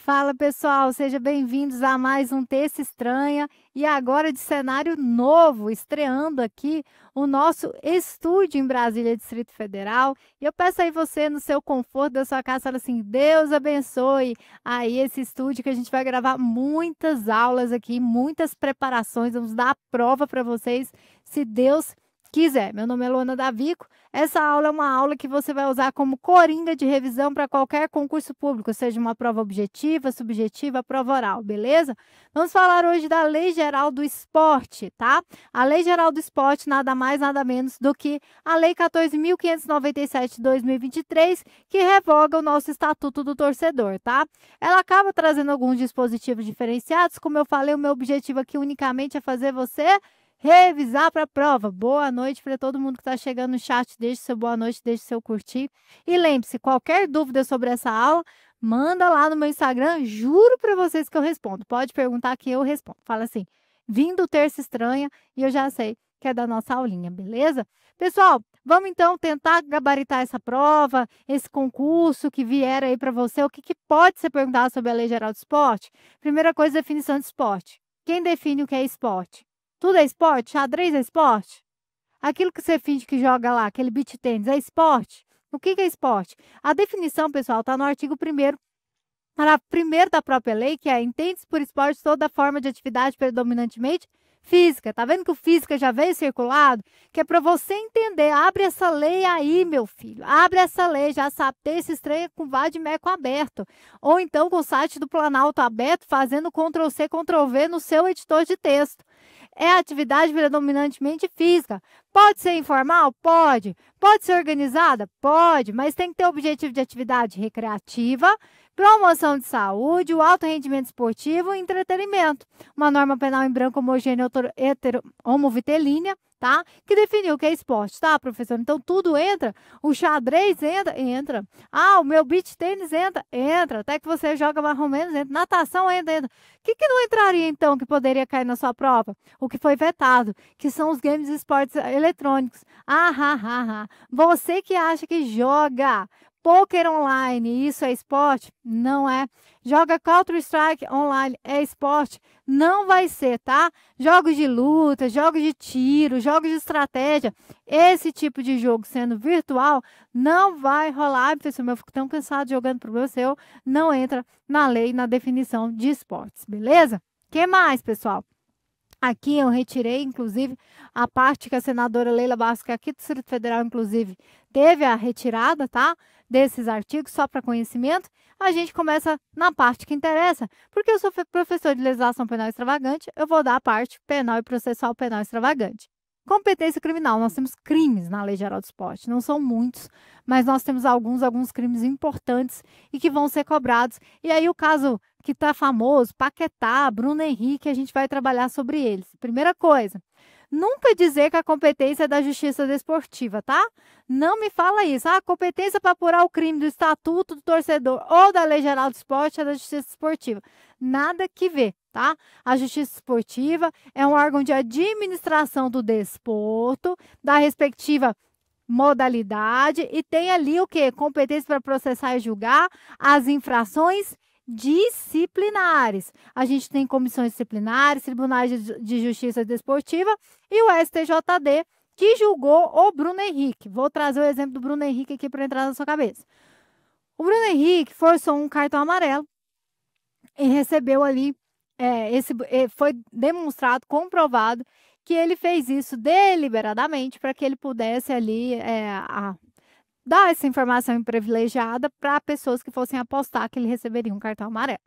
Fala pessoal, sejam bem-vindos a mais um Terça Estranha e agora de cenário novo, estreando aqui o nosso estúdio em Brasília, Distrito Federal. E eu peço aí você, no seu conforto da sua casa, fala assim, Deus abençoe aí esse estúdio que a gente vai gravar muitas aulas aqui, muitas preparações, vamos dar a prova para vocês, se Deus quiser. Meu nome é Luana Davico. Essa aula é uma aula que você vai usar como coringa de revisão para qualquer concurso público, seja uma prova objetiva, subjetiva, prova oral, beleza? Vamos falar hoje da Lei Geral do Esporte, tá? A Lei Geral do Esporte nada mais, nada menos do que a Lei 14.597 de 2023, que revoga o nosso Estatuto do Torcedor, tá? Ela acaba trazendo alguns dispositivos diferenciados. Como eu falei, o meu objetivo aqui unicamente é fazer você revisar para a prova. Boa noite para todo mundo que está chegando no chat. Deixe seu boa noite, deixe seu curtir. E lembre-se, qualquer dúvida sobre essa aula, manda lá no meu Instagram. Juro para vocês que eu respondo. Pode perguntar que eu respondo. Fala assim, vindo Terça Estranha e eu já sei que é da nossa aulinha, beleza? Pessoal, vamos então tentar gabaritar essa prova, esse concurso que vier aí para você. O que pode ser perguntado sobre a Lei Geral do Esporte? Primeira coisa, definição de esporte. Quem define o que é esporte? Tudo é esporte? Xadrez é esporte? Aquilo que você finge que joga lá, aquele beach tênis, é esporte? O que é esporte? A definição, pessoal, está no artigo 1º, parágrafo 1º da própria lei, que é entende-se por esporte toda forma de atividade predominantemente física. Tá vendo que o física já veio circulado? Que é para você entender. Abre essa lei aí, meu filho. Abre essa lei, já sabe. Terça Estranha com Vadimeco aberto. Ou então com o site do Planalto aberto, fazendo Ctrl+C, Ctrl+V no seu editor de texto. É atividade predominantemente física. Pode ser informal? Pode. Pode ser organizada? Pode, mas tem que ter objetivo de atividade recreativa, promoção de saúde, o alto rendimento esportivo e entretenimento. Uma norma penal em branco homogênea homovitelínea, tá? Que definiu o que é esporte, tá, professor? Então, tudo entra. O xadrez entra? Entra. Ah, o meu beach tênis entra? Entra. Até que você joga mais ou menos, entra. Natação entra. O que não entraria, então, que poderia cair na sua prova? O que foi vetado, que são os games de esportes eletrônicos. Você que acha que joga Poker online, isso é esporte? Não é. Joga Counter-Strike online, é esporte? Não vai ser, tá? Jogos de luta, jogos de tiro, jogos de estratégia, esse tipo de jogo sendo virtual, não vai rolar. Pessoal, eu fico tão cansado jogando pro meu seu, não entra na lei, na definição de esportes, beleza? Que mais, pessoal? Aqui eu retirei, inclusive, a parte que a senadora Leila Barros, que aqui do Distrito Federal, inclusive, teve a retirada, tá? Desses artigos, só para conhecimento. A gente começa na parte que interessa, porque eu sou professor de legislação penal extravagante, eu vou dar a parte penal e processual penal extravagante. Competência criminal, nós temos crimes na Lei Geral do Esporte, não são muitos, mas nós temos alguns crimes importantes e que vão ser cobrados. E aí o caso que está famoso, Paquetá, Bruno Henrique, a gente vai trabalhar sobre eles. Primeira coisa, nunca dizer que a competência é da Justiça Desportiva, tá? Não me fala isso. A competência para apurar o crime do Estatuto do Torcedor ou da Lei Geral do Esporte é da Justiça Desportiva. Nada que ver, tá? A Justiça Esportiva é um órgão de administração do desporto, da respectiva modalidade, e tem ali o quê? Competência para processar e julgar as infrações disciplinares. A gente tem comissões disciplinares, tribunais de justiça desportiva e o STJD, que julgou o Bruno Henrique. Vou trazer o exemplo do Bruno Henrique aqui para entrar na sua cabeça. O Bruno Henrique forçou um cartão amarelo e recebeu ali, foi demonstrado, comprovado, que ele fez isso deliberadamente para que ele pudesse ali dar essa informação privilegiada para pessoas que fossem apostar que ele receberia um cartão amarelo.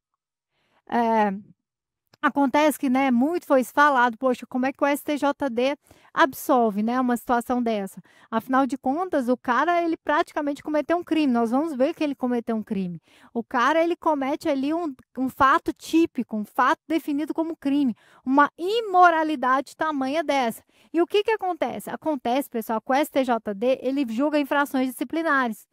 Acontece que, né, muito foi falado, poxa, como é que o STJD absolve, né, uma situação dessa? Afinal de contas, o cara, ele praticamente cometeu um crime. Nós vamos ver que ele cometeu um crime. O cara, ele comete ali um fato típico, um fato definido como crime, uma imoralidade tamanha dessa. E o que acontece? Acontece, pessoal, que o STJD, ele julga infrações disciplinares.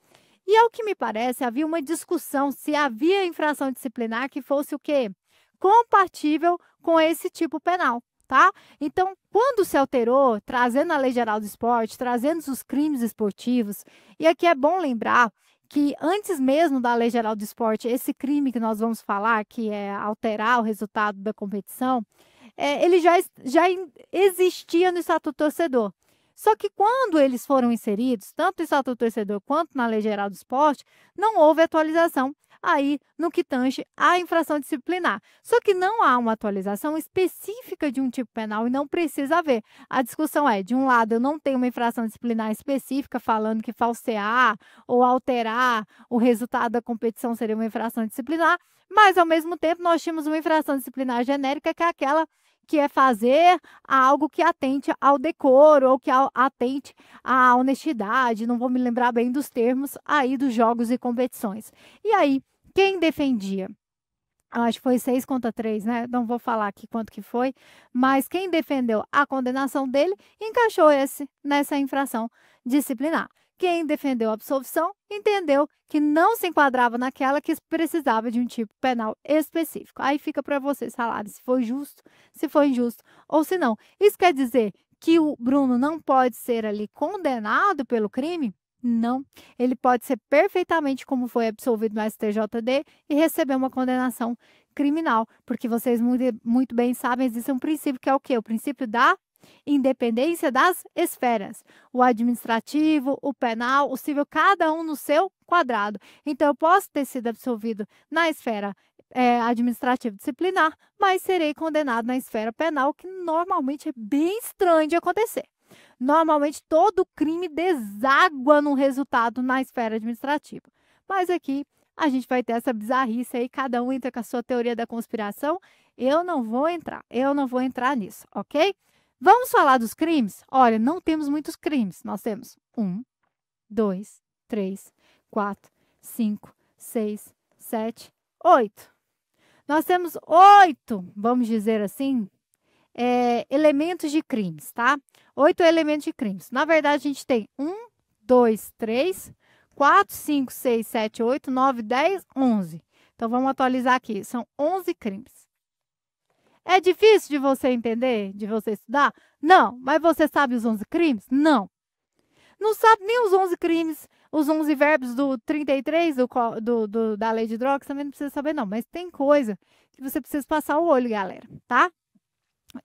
E ao que me parece, havia uma discussão se havia infração disciplinar que fosse o quê? Compatível com esse tipo penal, tá? Então, quando se alterou, trazendo a Lei Geral do Esporte, trazendo os crimes esportivos, e aqui é bom lembrar que antes mesmo da Lei Geral do Esporte, esse crime que nós vamos falar, que é alterar o resultado da competição, ele já existia no Estatuto do Torcedor. Só que quando eles foram inseridos, tanto no Estatuto do Torcedor quanto na Lei Geral do Esporte, não houve atualização aí no que tange à infração disciplinar. Só que não há uma atualização específica de um tipo penal e não precisa haver. A discussão é, de um lado, eu não tenho uma infração disciplinar específica falando que falsear ou alterar o resultado da competição seria uma infração disciplinar, mas, ao mesmo tempo, nós tínhamos uma infração disciplinar genérica, que é aquela que é fazer algo que atente ao decoro ou que atente à honestidade, não vou me lembrar bem dos termos aí dos jogos e competições. E aí, quem defendia? Acho que foi 6 contra 3, né? Não vou falar aqui quanto que foi, mas quem defendeu a condenação dele encaixou nessa infração disciplinar. Quem defendeu a absolvição entendeu que não se enquadrava naquela, que precisava de um tipo penal específico. Aí fica para vocês falarem se foi justo, se foi injusto ou se não. Isso quer dizer que o Bruno não pode ser ali condenado pelo crime? Não. Ele pode ser perfeitamente como foi absolvido no STJD e receber uma condenação criminal, porque vocês muito bem sabem, existe um princípio que é o quê? O princípio da independência das esferas. O administrativo, o penal, o civil, cada um no seu quadrado. Então, eu posso ter sido absolvido na esfera administrativa disciplinar, mas serei condenado na esfera penal, que normalmente é bem estranho de acontecer. Normalmente, todo crime deságua no resultado na esfera administrativa. Mas aqui, a gente vai ter essa bizarrice aí, cada um entra com a sua teoria da conspiração. Eu não vou entrar nisso, ok? Vamos falar dos crimes? Olha, não temos muitos crimes. Nós temos 1, 2, 3, 4, 5, 6, 7, 8. Nós temos 8, vamos dizer assim, elementos de crimes, tá? 8 elementos de crimes. Na verdade, a gente tem 1, 2, 3, 4, 5, 6, 7, 8, 9, 10, 11. Então, vamos atualizar aqui. São 11 crimes. É difícil de você entender, de você estudar? Não. Mas você sabe os 11 crimes? Não. Não sabe nem os 11 crimes, os 11 verbos do 33 da lei de drogas, também não precisa saber não. Mas tem coisa que você precisa passar o olho, galera, tá?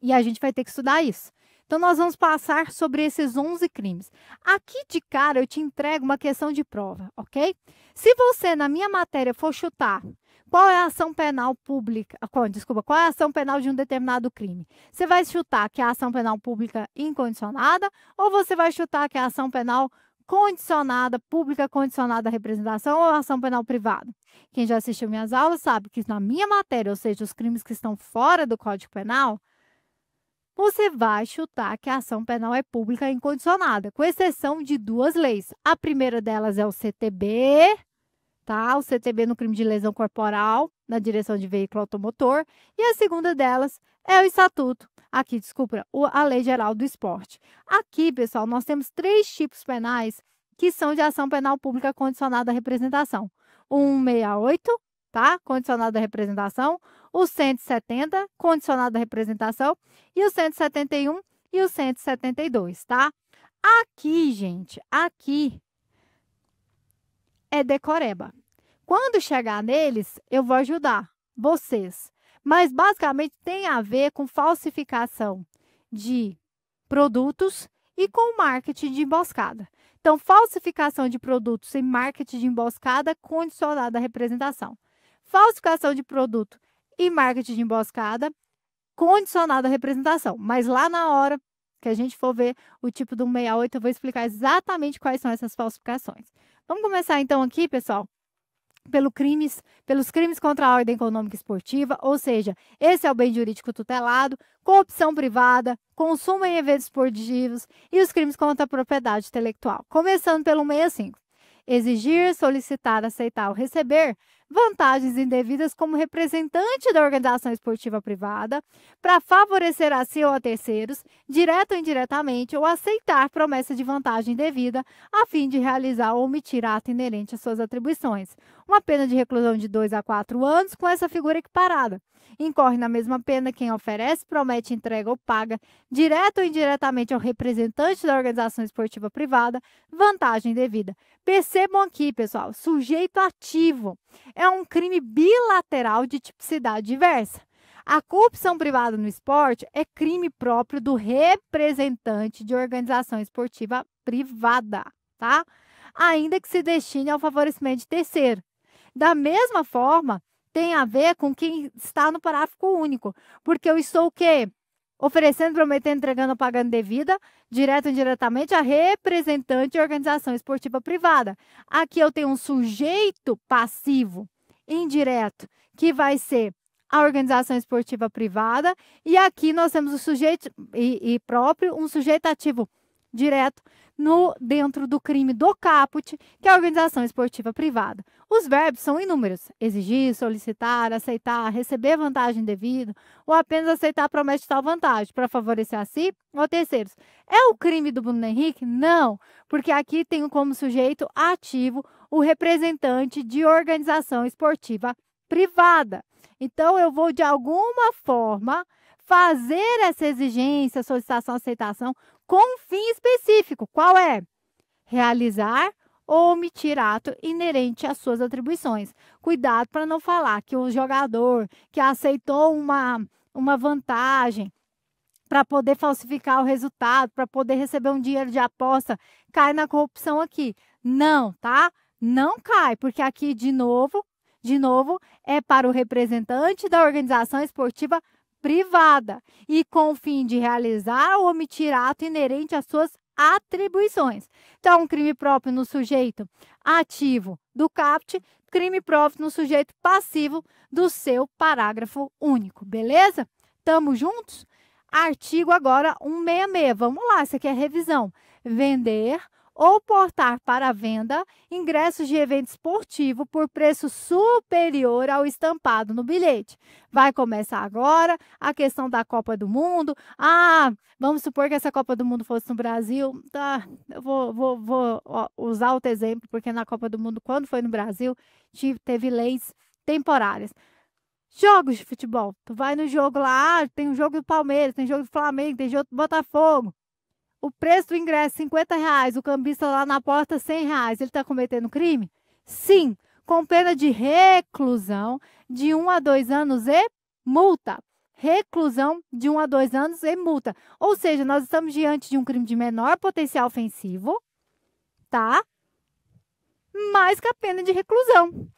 E a gente vai ter que estudar isso. Então, nós vamos passar sobre esses 11 crimes. Aqui de cara, eu te entrego uma questão de prova, ok? Se você, na minha matéria, for chutar qual é a ação penal pública, qual é a ação penal de um determinado crime, você vai chutar que é a ação penal pública incondicionada ou você vai chutar que é a ação penal condicionada, pública condicionada à representação ou ação penal privada? Quem já assistiu minhas aulas sabe que na minha matéria, ou seja, os crimes que estão fora do Código Penal, você vai chutar que a ação penal é pública incondicionada, com exceção de 2 leis. A primeira delas é o CTB, tá? O CTB no crime de lesão corporal, na direção de veículo automotor. E a segunda delas é o Estatuto. Aqui, desculpa, a Lei Geral do Esporte. Aqui, pessoal, nós temos 3 tipos penais que são de ação penal pública condicionada à representação. O 168, tá? Condicionado à representação. O 170, condicionado à representação. E o 171 e o 172, tá? Aqui, gente, aqui é decoreba. Quando chegar neles, eu vou ajudar vocês. Mas, basicamente, tem a ver com falsificação de produtos e com marketing de emboscada. Então, falsificação de produtos e marketing de emboscada condicionada à representação. Falsificação de produto e marketing de emboscada condicionada à representação. Mas lá na hora que a gente for ver o tipo do 168, eu vou explicar exatamente quais são essas falsificações. Vamos começar então aqui, pessoal, pelos crimes contra a ordem econômica e esportiva, ou seja, esse é o bem jurídico tutelado, corrupção privada, consumo em eventos esportivos e os crimes contra a propriedade intelectual. Começando pelo 165. Exigir, solicitar, aceitar ou receber vantagens indevidas como representante da organização esportiva privada para favorecer a si ou a terceiros, direto ou indiretamente, ou aceitar promessa de vantagem indevida a fim de realizar ou omitir ato inerente às suas atribuições. Uma pena de reclusão de 2 a 4 anos com essa figura equiparada. Incorre na mesma pena quem oferece, promete, entrega ou paga, direto ou indiretamente ao representante da organização esportiva privada, vantagem devida. Percebam aqui, pessoal, sujeito ativo é um crime bilateral de tipicidade diversa. A corrupção privada no esporte é crime próprio do representante de organização esportiva privada, tá? Ainda que se destine ao favorecimento de terceiro. Da mesma forma, tem a ver com quem está no parágrafo único, porque eu estou o quê? Oferecendo, prometendo, entregando ou pagando devida, direto ou indiretamente, a representante de organização esportiva privada. Aqui eu tenho um sujeito passivo, indireto, que vai ser a organização esportiva privada, e aqui nós temos o sujeito e próprio, um sujeito ativo direto dentro do crime do caput, que é a organização esportiva privada. Os verbos são inúmeros: exigir, solicitar, aceitar, receber vantagem devida, ou apenas aceitar a promessa de tal vantagem para favorecer a si ou a terceiros. É o crime do Bruno Henrique? Não, porque aqui tem como sujeito ativo o representante de organização esportiva privada. Então, eu vou, de alguma forma, fazer essa exigência, solicitação, aceitação, com um fim específico. Qual é? Realizar ou omitir ato inerente às suas atribuições. Cuidado para não falar que o jogador que aceitou uma vantagem para poder falsificar o resultado, para poder receber um dinheiro de aposta, cai na corrupção aqui. Não, tá? Não cai, porque aqui, de novo, é para o representante da organização esportiva privada e com o fim de realizar ou omitir ato inerente às suas atribuições. Então, um crime próprio no sujeito ativo do caput, crime próprio no sujeito passivo do seu parágrafo único, beleza? Tamo juntos? Artigo agora 166. Vamos lá, isso aqui é revisão. Vender ou portar para venda ingressos de evento esportivo por preço superior ao estampado no bilhete. Vai começar agora a questão da Copa do Mundo. Vamos supor que essa Copa do Mundo fosse no Brasil. Tá, eu vou usar outro exemplo, porque na Copa do Mundo, quando foi no Brasil, teve leis temporárias. Jogos de futebol. Tu vai no jogo lá, tem um jogo do Palmeiras, tem jogo do Flamengo, tem jogo do Botafogo. O preço do ingresso, R$50, o cambista lá na porta, R$100. Ele está cometendo crime? Sim, com pena de reclusão de 1 a 2 anos e multa. Reclusão de 1 a 2 anos e multa. Ou seja, nós estamos diante de um crime de menor potencial ofensivo, tá? Mais que a pena de reclusão.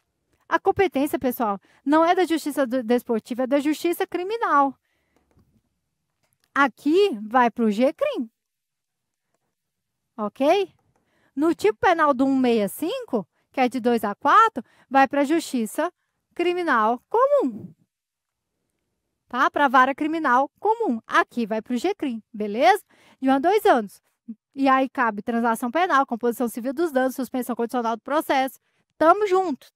A competência, pessoal, não é da justiça desportiva, é da justiça criminal. Aqui vai para o G-crime. Ok? No tipo penal do 165, que é de 2 a 4, vai para a justiça criminal comum. Tá? Para a vara criminal comum. Aqui vai para o G-crime, beleza? De 1 a 2 anos. E aí cabe transação penal, composição civil dos danos, suspensão condicional do processo. Tamo junto.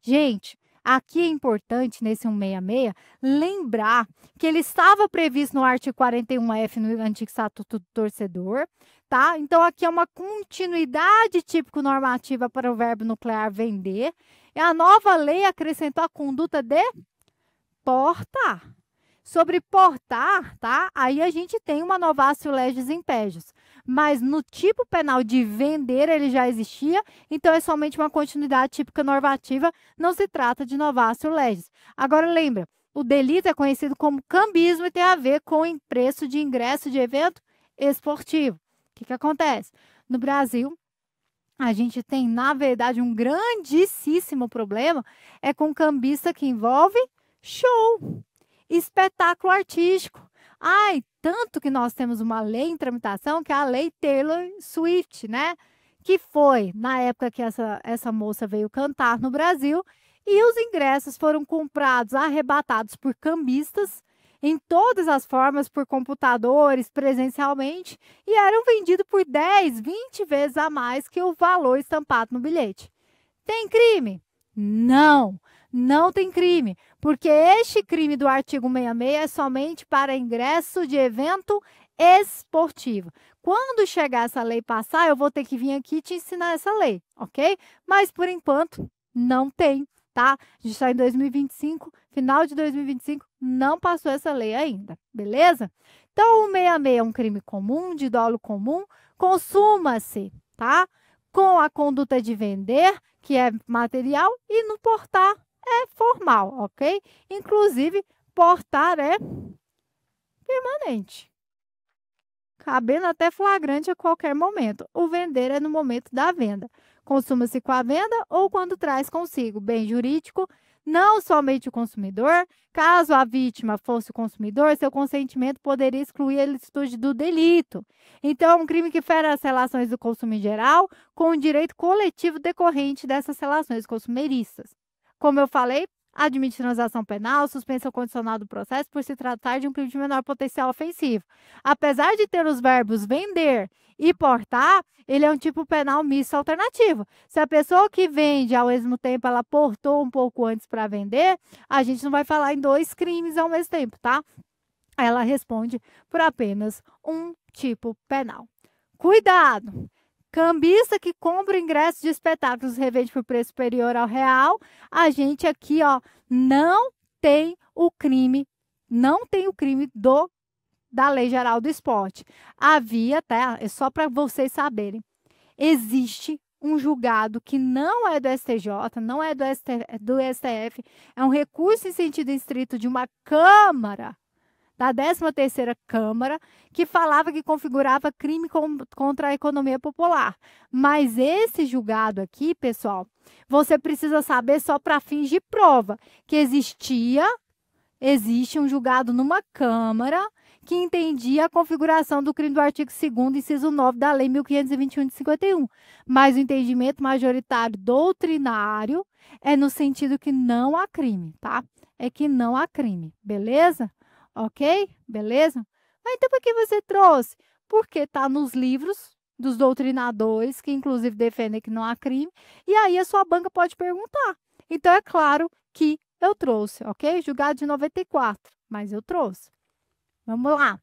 Gente, aqui é importante, nesse 166, lembrar que ele estava previsto no artigo 41F, no antigo Estatuto do Torcedor, tá? Então, aqui é uma continuidade típico-normativa para o verbo nuclear vender. E a nova lei acrescentou a conduta de portar. Sobre portar, tá? Aí a gente tem uma novatio legis impégios. Mas no tipo penal de vender, ele já existia, então é somente uma continuidade típica normativa, não se trata de novatio legis. Agora, lembra, o delito é conhecido como cambismo e tem a ver com o preço de ingresso de evento esportivo. O que acontece? No Brasil, a gente tem, na verdade, um grandíssimo problema, é com cambista que envolve show, espetáculo artístico. Tanto que nós temos uma lei em tramitação, que é a lei Taylor Swift, né? Que foi na época que essa moça veio cantar no Brasil, e os ingressos foram comprados, arrebatados por cambistas, em todas as formas, por computadores, presencialmente, e eram vendidos por 10, 20 vezes a mais que o valor estampado no bilhete. Tem crime? Não, não tem crime, porque este crime do artigo 66 é somente para ingresso de evento esportivo. Quando chegar essa lei passar, eu vou ter que vir aqui te ensinar essa lei, ok? Mas, por enquanto, não tem, tá? A gente está em 2025, final de 2025, não passou essa lei ainda, beleza? Então, o 66 é um crime comum, de dolo comum, consuma-se, tá? Com a conduta de vender, que é material, e no portar é formal, ok? Inclusive, portar é permanente, cabendo até flagrante a qualquer momento. O vender é no momento da venda. Consuma-se com a venda ou quando traz consigo bem jurídico, não somente o consumidor. Caso a vítima fosse o consumidor, seu consentimento poderia excluir a licitude do delito. Então, é um crime que fere as relações do consumo em geral com o direito coletivo decorrente dessas relações consumeristas. Como eu falei, admite transação penal, suspensão condicional do processo por se tratar de um crime de menor potencial ofensivo. Apesar de ter os verbos vender e portar, ele é um tipo penal misto alternativo. Se a pessoa que vende, ao mesmo tempo, ela portou um pouco antes para vender, a gente não vai falar em dois crimes ao mesmo tempo, tá? Ela responde por apenas um tipo penal. Cuidado! Cambista que compra ingressos de espetáculos e revende por preço superior ao real, a gente aqui, ó, não tem o crime, não tem o crime da Lei Geral do Esporte. Havia, tá? É só para vocês saberem. Existe um julgado que não é do STJ, não é do STF, é um recurso em sentido estrito de uma Câmara, da 13ª Câmara, que falava que configurava crime contra a economia popular. Mas esse julgado aqui, pessoal, você precisa saber só para fins de prova, que existe um julgado numa Câmara que entendia a configuração do crime do artigo 2º, inciso 9 da Lei 1521 de 51. Mas o entendimento majoritário doutrinário é no sentido que não há crime, tá? É que não há crime, beleza? Ok? Beleza? Mas então por que você trouxe? Porque está nos livros dos doutrinadores, que inclusive defendem que não há crime, e aí a sua banca pode perguntar. Então é claro que eu trouxe, ok? Julgado de 94, mas eu trouxe. Vamos lá.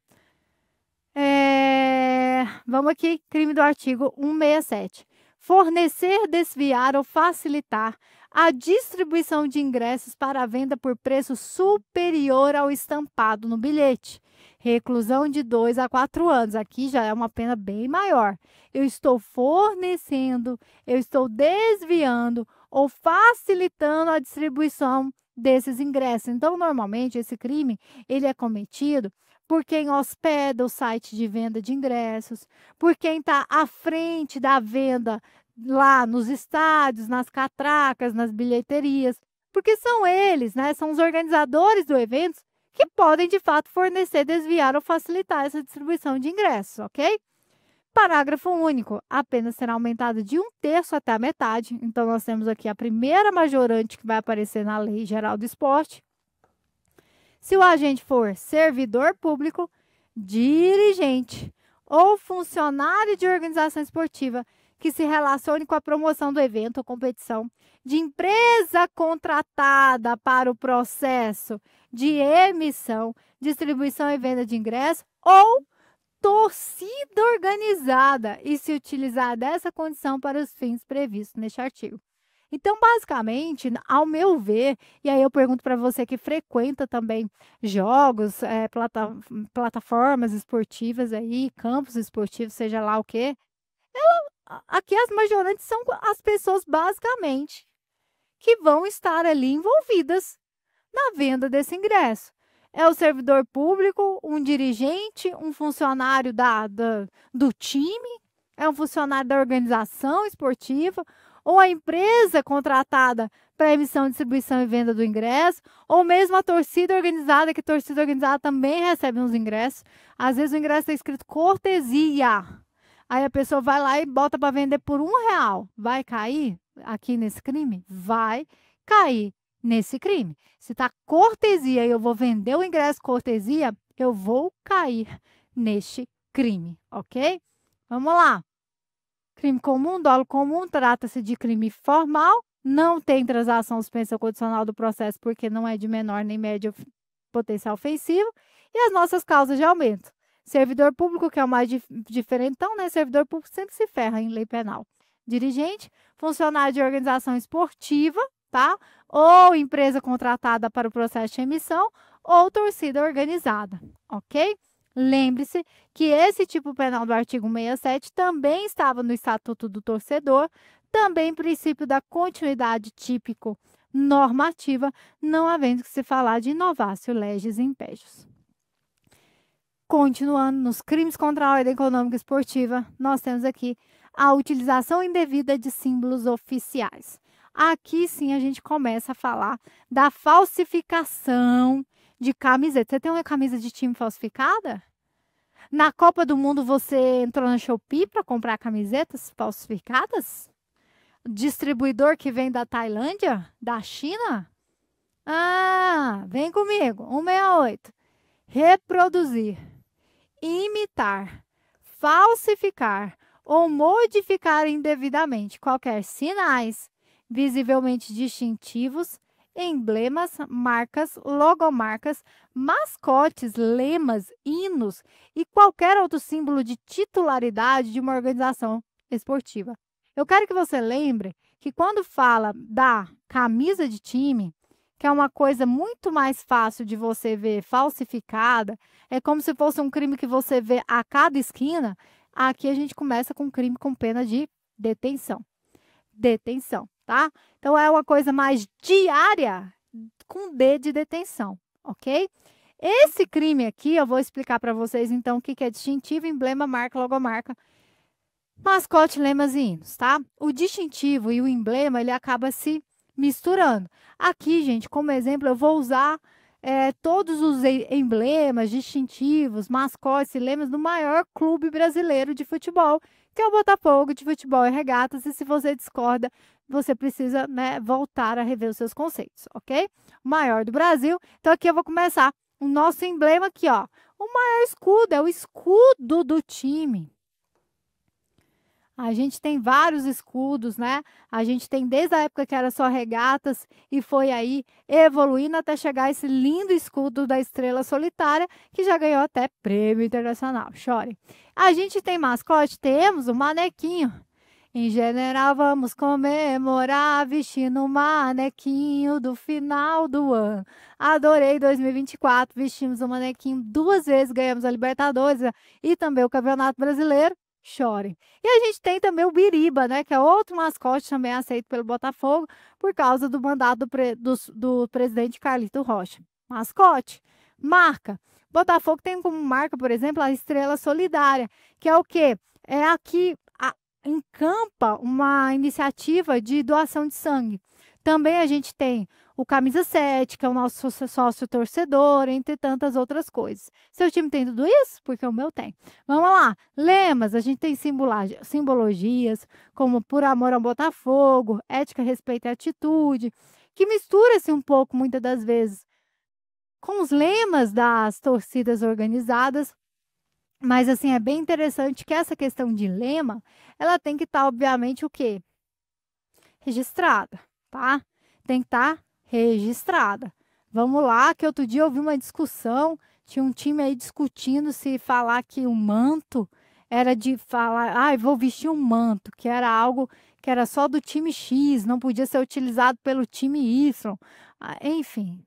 Vamos aqui, crime do artigo 167. Fornecer, desviar ou facilitar a distribuição de ingressos para a venda por preço superior ao estampado no bilhete. Reclusão de 2 a 4 anos. Aqui já é uma pena bem maior. Eu estou fornecendo, eu estou desviando ou facilitando a distribuição desses ingressos. Então, normalmente, esse crime ele é cometido por quem hospeda o site de venda de ingressos, por quem está à frente da venda lá nos estádios, nas catracas, nas bilheterias, porque são eles, né? São os organizadores do evento que podem, de fato, fornecer, desviar ou facilitar essa distribuição de ingressos, ok? Parágrafo único. A pena será aumentada de 1/3 até a metade. Então, nós temos aqui a primeira majorante que vai aparecer na Lei Geral do Esporte. Se o agente for servidor público, dirigente ou funcionário de organização esportiva que se relacione com a promoção do evento ou competição, de empresa contratada para o processo de emissão, distribuição e venda de ingressos, ou torcida organizada, e se utilizar dessa condição para os fins previstos neste artigo. Então, basicamente, ao meu ver, e aí eu pergunto para você que frequenta também jogos, plataformas esportivas aí, campos esportivos, seja lá o quê, aqui as majorantes são as pessoas, basicamente, que vão estar ali envolvidas na venda desse ingresso. É o servidor público, um dirigente, um funcionário do time, é um funcionário da organização esportiva, ou a empresa contratada para emissão, distribuição e venda do ingresso, ou mesmo a torcida organizada, que a torcida organizada também recebe uns ingressos. Às vezes o ingresso está escrito cortesia. Aí a pessoa vai lá e bota para vender por R$ 1. Vai cair aqui nesse crime? Vai cair nesse crime. Se está cortesia e eu vou vender o ingresso cortesia, eu vou cair neste crime, ok? Vamos lá. Crime comum, dolo comum, trata-se de crime formal não tem transação suspensa condicional do processo porque não é de menor nem médio potencial ofensivo, e as nossas causas de aumento. Servidor público, que é o mais diferentão, né? Servidor público sempre se ferra em lei penal. Dirigente, funcionário de organização esportiva, tá? Ou empresa contratada para o processo de emissão, ou torcida organizada, ok? Lembre-se que esse tipo penal do artigo 67 também estava no Estatuto do Torcedor, também princípio da continuidade típico normativa, não havendo que se falar de inovatio legis impégios. Continuando nos crimes contra a ordem econômica e esportiva, nós temos aqui a utilização indevida de símbolos oficiais. Aqui sim a gente começa a falar da falsificação de camiseta. Você tem uma camisa de time falsificada? Na Copa do Mundo você entrou na Shopee para comprar camisetas falsificadas? Distribuidor que vem da Tailândia? Da China? Ah, vem comigo. 168. Reproduzir, imitar, falsificar ou modificar indevidamente qualquer sinais visivelmente distintivos, emblemas, marcas, logomarcas, mascotes, lemas, hinos e qualquer outro símbolo de titularidade de uma organização esportiva. Eu quero que você lembre que quando fala da camisa de time, que é uma coisa muito mais fácil de você ver falsificada, é como se fosse um crime que você vê a cada esquina, aqui a gente começa com um crime com pena de detenção. Detenção, tá? Então, é uma coisa mais diária com D de detenção, ok? Esse crime aqui, eu vou explicar para vocês, então, o que é distintivo, emblema, marca, logomarca, mascote, lemas e hinos, tá? O distintivo e o emblema, ele acaba se misturando. Aqui, gente, como exemplo, eu vou usar todos os emblemas, distintivos, mascotes e lemas do maior clube brasileiro de futebol, que é o Botafogo de Futebol e Regatas. E se você discorda, você precisa, né, voltar a rever os seus conceitos, ok? O maior do Brasil. Então, aqui eu vou começar o nosso emblema aqui, ó. O maior escudo é o escudo do time. A gente tem vários escudos, né? A gente tem desde a época que era só regatas e foi aí evoluindo até chegar a esse lindo escudo da Estrela Solitária, que já ganhou até prêmio internacional. Chore. A gente tem mascote? Temos o manequinho. Em general, vamos comemorar vestindo o manequinho do final do ano. Adorei 2024, vestimos o manequinho 2 vezes, ganhamos a Libertadores e também o Campeonato Brasileiro. Chorem. E a gente tem também o Biriba, né, que é outro mascote também aceito pelo Botafogo por causa do mandato do presidente Carlito Rocha. Mascote. Marca. Botafogo tem como marca, por exemplo, a Estrela Solidária, que é o quê? É aqui encampa uma iniciativa de doação de sangue. Também a gente tem o Camisa 7, que é o nosso sócio torcedor, entre tantas outras coisas. Seu time tem tudo isso? Porque o meu tem. Vamos lá. Lemas, a gente tem simbologias, como por amor ao Botafogo, ética, respeito e atitude, que mistura-se um pouco, muitas das vezes, com os lemas das torcidas organizadas. Mas, assim, é bem interessante que essa questão de lema, ela tem que estar, obviamente, o quê? Registrada, tá? Tem que estar registrada. Vamos lá, que outro dia eu vi uma discussão, tinha um time aí discutindo se falar que o manto era de falar, vou vestir um manto, que era algo que era só do time X, não podia ser utilizado pelo time Y. Enfim,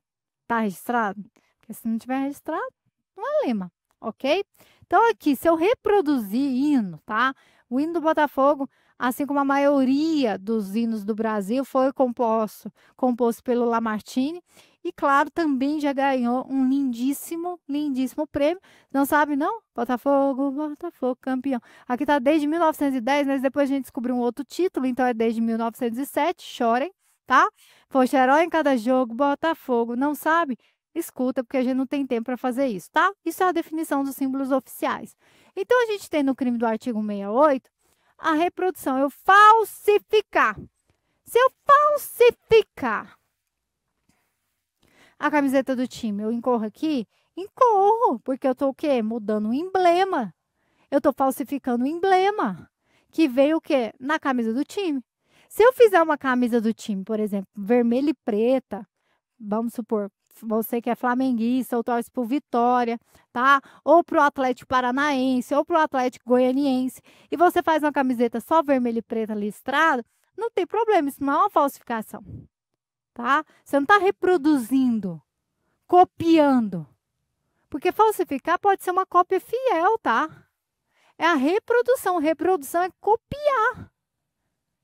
tá registrado? Porque se não tiver registrado, não é lema, ok? Então, aqui, se eu reproduzir hino, tá? O hino do Botafogo, assim como a maioria dos hinos do Brasil, foi composto pelo Lamartine. E, claro, também já ganhou um lindíssimo, lindíssimo prêmio. Não sabe, não? Botafogo, Botafogo, campeão. Aqui tá desde 1910, mas depois a gente descobriu um outro título, então é desde 1907. Chorem, tá? Poxa, herói em cada jogo, Botafogo. Não sabe? Escuta, porque a gente não tem tempo para fazer isso, tá? Isso é a definição dos símbolos oficiais. Então, a gente tem no crime do artigo 68 a reprodução. Eu falsificar. Se eu falsificar a camiseta do time, eu incorro aqui? Incorro, porque eu estou o quê? Mudando o emblema. Eu estou falsificando o emblema, que veio o quê? Na camisa do time. Se eu fizer uma camisa do time, por exemplo, vermelha e preta, vamos supor, você que é flamenguista ou torce por Vitória, tá? Ou pro Atlético Paranaense, ou pro Atlético Goianiense, e você faz uma camiseta só vermelha e preta listrada, não tem problema, isso não é uma falsificação, tá? Você não está reproduzindo, copiando. Porque falsificar pode ser uma cópia fiel, tá? É a reprodução. Reprodução é copiar.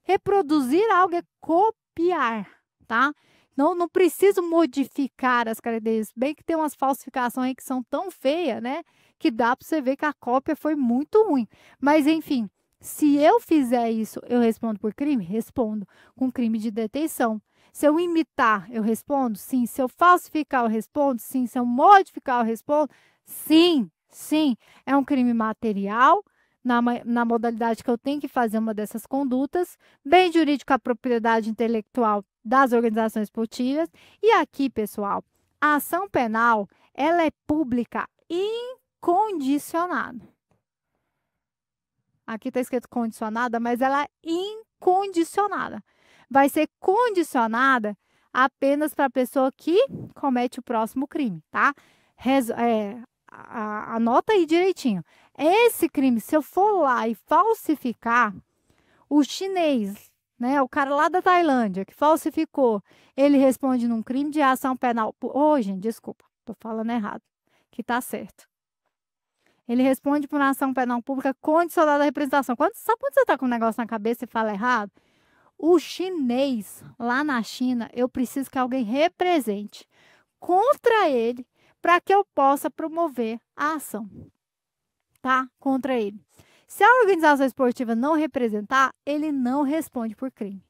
Reproduzir algo é copiar, tá? Não preciso modificar as características. Bem que tem umas falsificações aí que são tão feias, né? Que dá para você ver que a cópia foi muito ruim. Mas, enfim, se eu fizer isso, eu respondo por crime? Respondo. Com crime de detenção. Se eu imitar, eu respondo? Sim. Se eu falsificar, eu respondo? Sim. Se eu modificar, eu respondo? Sim. Sim. É um crime material. Na modalidade que eu tenho que fazer uma dessas condutas, bem jurídico a propriedade intelectual das organizações esportivas. E aqui, pessoal, a ação penal, ela é pública incondicionada. Aqui está escrito condicionada, mas ela é incondicionada. Vai ser condicionada apenas para a pessoa que comete o próximo crime, tá? Anota aí direitinho. Esse crime, se eu for lá e falsificar, o chinês, né, o cara lá da Tailândia que falsificou, ele responde num crime de ação penal. Gente, desculpa, tô falando errado, que tá certo. Ele responde por uma ação penal pública condicionada à representação. Sabe quando você tá com um negócio na cabeça e fala errado? O chinês, lá na China, eu preciso que alguém represente contra ele para que eu possa promover a ação, tá? Contra ele. Se a organização esportiva não representar, ele não responde por crime.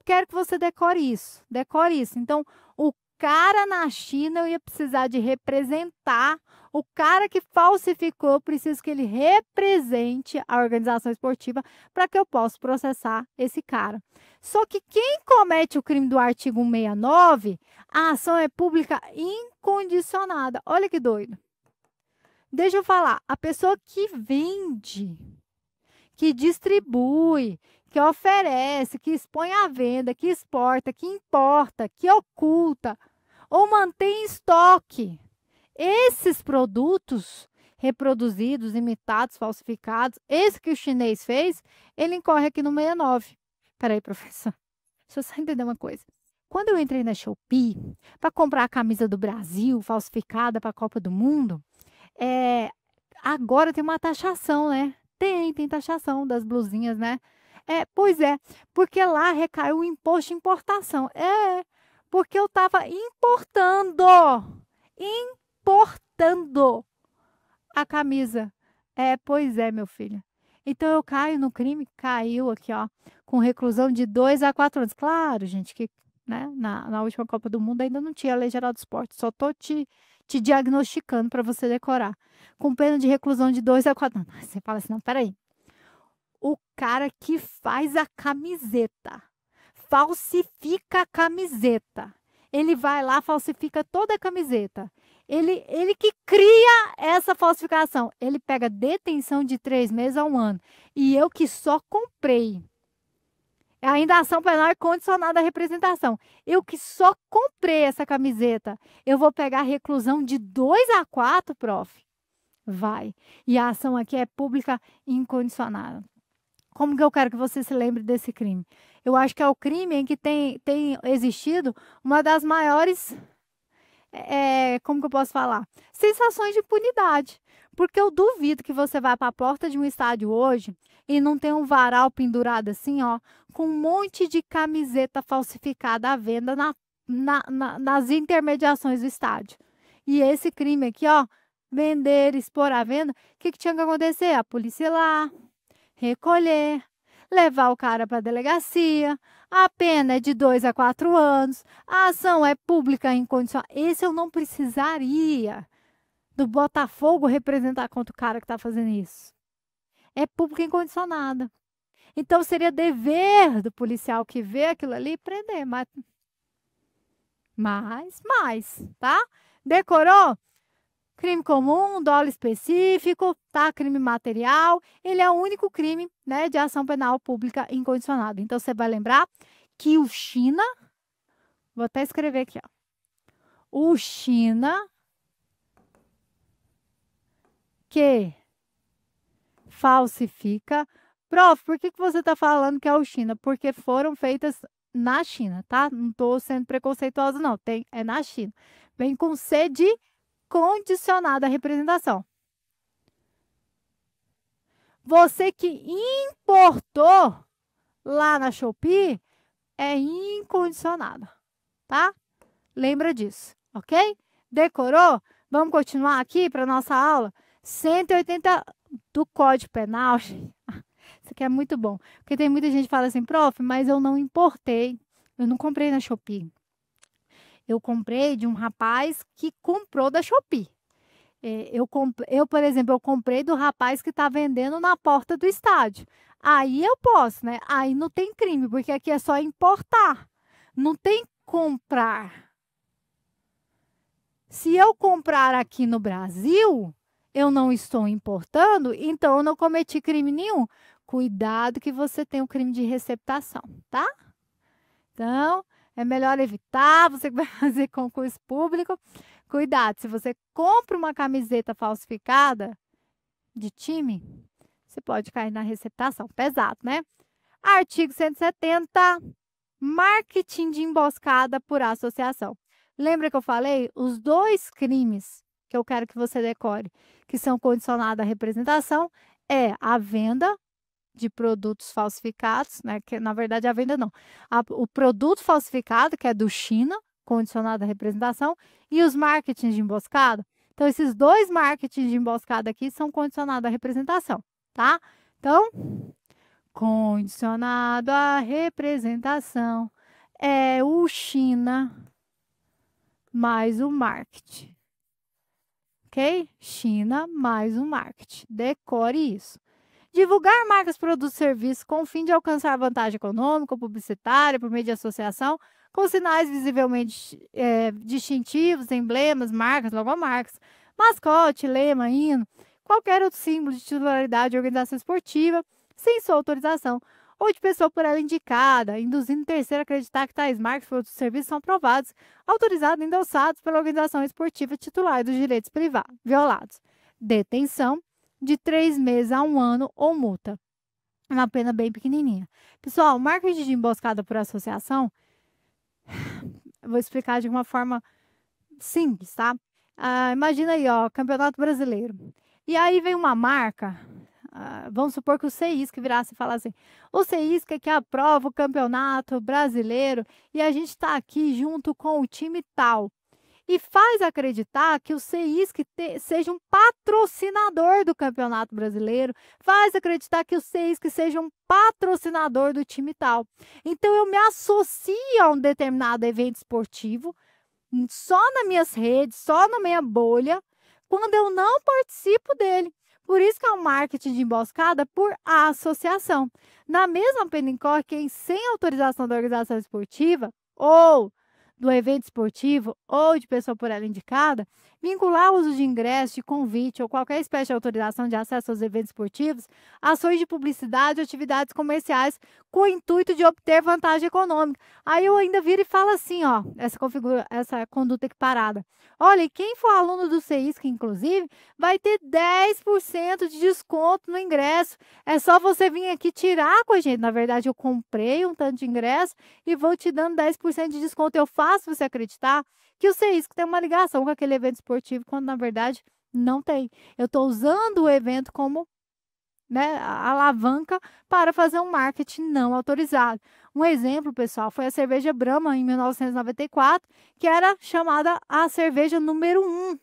Quero que você decore isso. Decore isso. Então, o cara na China, eu ia precisar de representar. O cara que falsificou, eu preciso que ele represente a organização esportiva para que eu possa processar esse cara. Só que quem comete o crime do artigo 169, a ação é pública incondicionada. Olha que doido. Deixa eu falar. A pessoa que vende, que distribui, que oferece, que expõe à venda, que exporta, que importa, que oculta ou mantém em estoque esses produtos reproduzidos, imitados, falsificados, esse que o chinês fez, ele incorre aqui no 69. Peraí, professor. Deixa eu só entender uma coisa. Quando eu entrei na Shopee para comprar a camisa do Brasil falsificada para a Copa do Mundo, agora tem uma taxação, né? Tem taxação das blusinhas, né? Pois é, porque lá recaiu o imposto de importação. Porque eu estava importando a camisa. Pois é, meu filho. Então eu caio no crime, caiu aqui, ó, com reclusão de 2 a 4 anos. Claro, gente, que né, na última Copa do Mundo ainda não tinha a Lei Geral do Esporte, só tô te diagnosticando para você decorar. Com pena de reclusão de 2 a 4 anos. Você fala assim, não, peraí. O cara que faz a camiseta, falsifica a camiseta. Ele vai lá, falsifica toda a camiseta. Ele que cria essa falsificação. Ele pega detenção de 3 meses a 1 ano. E eu que só comprei. Ainda a ação penal é condicionada à representação. Eu que só comprei essa camiseta, eu vou pegar reclusão de 2 a 4, prof. Vai. E a ação aqui é pública incondicionada. Como que eu quero que você se lembre desse crime? Eu acho que é o crime em que tem existido uma das maiores, como que eu posso falar? Sensações de impunidade. Porque eu duvido que você vá para a porta de um estádio hoje e não tem um varal pendurado assim, ó, com um monte de camiseta falsificada à venda nas intermediações do estádio. E esse crime aqui, ó, vender, expor à venda, o que tinha que acontecer? A polícia ir lá, recolher, levar o cara para a delegacia, a pena é de 2 a 4 anos, a ação é pública incondicional. Esse eu não precisaria do Botafogo representar contra o cara que está fazendo isso. É pública incondicionada. Então, seria dever do policial que vê aquilo ali prender, mas, tá? Decorou? Crime comum, dolo específico, tá? Crime material, ele é o único crime, né, de ação penal pública incondicionada. Então, você vai lembrar que o China, vou até escrever aqui, ó. O China que falsifica. Prof, por que você está falando que é o China? Porque foram feitas na China, tá? Não estou sendo preconceituosa, não. É na China. Vem com C de condicionada à representação. Você que importou lá na Shopee é incondicionada, tá? Lembra disso, ok? Decorou? Vamos continuar aqui para nossa aula? 180 do Código Penal. Isso aqui é muito bom. Porque tem muita gente que fala assim, prof, mas eu não importei. Eu não comprei na Shopee. Eu comprei de um rapaz que comprou da Shopee. Por exemplo, eu comprei do rapaz que está vendendo na porta do estádio. Aí eu posso, né? Aí não tem crime, porque aqui é só importar. Não tem comprar. Se eu comprar aqui no Brasil, eu não estou importando, então eu não cometi crime nenhum. Cuidado que você tem um crime de receptação, tá? Então, é melhor evitar, você que vai fazer concurso público. Cuidado, se você compra uma camiseta falsificada de time, você pode cair na receptação. Pesado, né? Artigo 170, marketing de emboscada por associação. Lembra que eu falei? Os dois crimes que eu quero que você decore, que são condicionados à representação, é a venda de produtos falsificados, né? Que na verdade a venda não. O produto falsificado, que é do China, condicionado à representação, e os marketings de emboscada. Então, esses dois marketings de emboscada aqui são condicionados à representação, tá? Então, condicionado à representação é o China mais o marketing. Ok? China mais o marketing. Decore isso. Divulgar marcas, produtos e serviços com o fim de alcançar vantagem econômica ou publicitária por meio de associação, com sinais visivelmente distintivos, emblemas, marcas, logomarcas, mascote, lema, hino, qualquer outro símbolo de titularidade de organização esportiva, sem sua autorização, ou de pessoa por ela indicada, induzindo o terceiro a acreditar que tais marcas, produtos e serviços são aprovados, autorizados e endossados pela organização esportiva titular dos direitos privados violados. Detenção de 3 meses a 1 ano ou multa. Uma pena bem pequenininha. Pessoal, marketing de emboscada por associação, eu vou explicar de uma forma simples, tá? Imagina aí, ó, Campeonato Brasileiro. E aí vem uma marca, vamos supor que o Ceisca virasse e falasse assim, o Ceisca que aprova o Campeonato Brasileiro e a gente está aqui junto com o time tal. E faz acreditar que o Ceisca seja um patrocinador do Campeonato Brasileiro, faz acreditar que o Ceisca seja um patrocinador do time tal. Então, eu me associo a um determinado evento esportivo, só nas minhas redes, só na minha bolha, quando eu não participo dele. Por isso que é um marketing de emboscada por associação. Na mesma pena incorre quem, sem autorização da organização esportiva, ou do evento esportivo ou de pessoa por ela indicada, vincular o uso de ingresso, de convite ou qualquer espécie de autorização de acesso aos eventos esportivos, ações de publicidade ou atividades comerciais com o intuito de obter vantagem econômica. Aí eu ainda viro e falo assim, ó, essa conduta equiparada. Olha, e quem for aluno do Ceisca, inclusive, vai ter 10% de desconto no ingresso. É só você vir aqui tirar com a gente. Na verdade, eu comprei um tanto de ingresso e vou te dando 10% de desconto. Eu faço você acreditar que o Ceisca tem uma ligação com aquele evento esportivo, quando na verdade não tem. Eu estou usando o evento como, né, a alavanca para fazer um marketing não autorizado. Um exemplo, pessoal, foi a cerveja Brahma em 1994, que era chamada a cerveja número 1.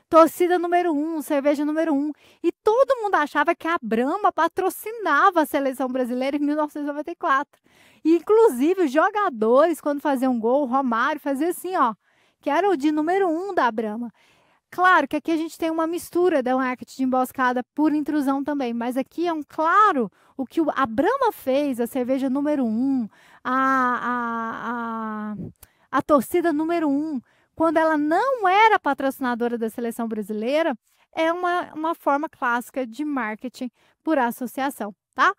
Torcida número 1, cerveja número 1. E todo mundo achava que a Brahma patrocinava a seleção brasileira em 1994. E, inclusive, os jogadores, quando faziam gol, o Romário fazia assim, ó, que era o de número 1 da Brahma. Claro que aqui a gente tem uma mistura da marketing de emboscada por intrusão também, mas aqui é um claro o que a Brahma fez, a cerveja número 1, a torcida número 1, quando ela não era patrocinadora da seleção brasileira, é uma forma clássica de marketing por associação, tá?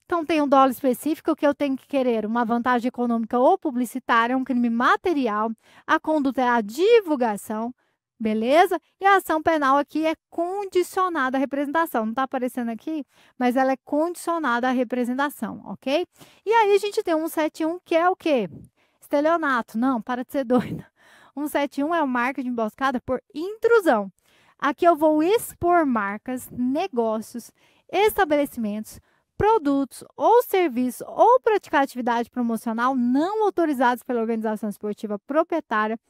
Então, tem um dolo específico que eu tenho que querer uma vantagem econômica ou publicitária, um crime material, a conduta é a divulgação, beleza? E a ação penal aqui é condicionada à representação. Não está aparecendo aqui, mas ela é condicionada à representação, ok? E aí a gente tem um 171 que é o quê? Estelionato. Não, para de ser doida. 171 é o marco de emboscada por intrusão. Aqui eu vou expor marcas, negócios, estabelecimentos, produtos ou serviços ou praticar atividade promocional não autorizados pela organização esportiva proprietária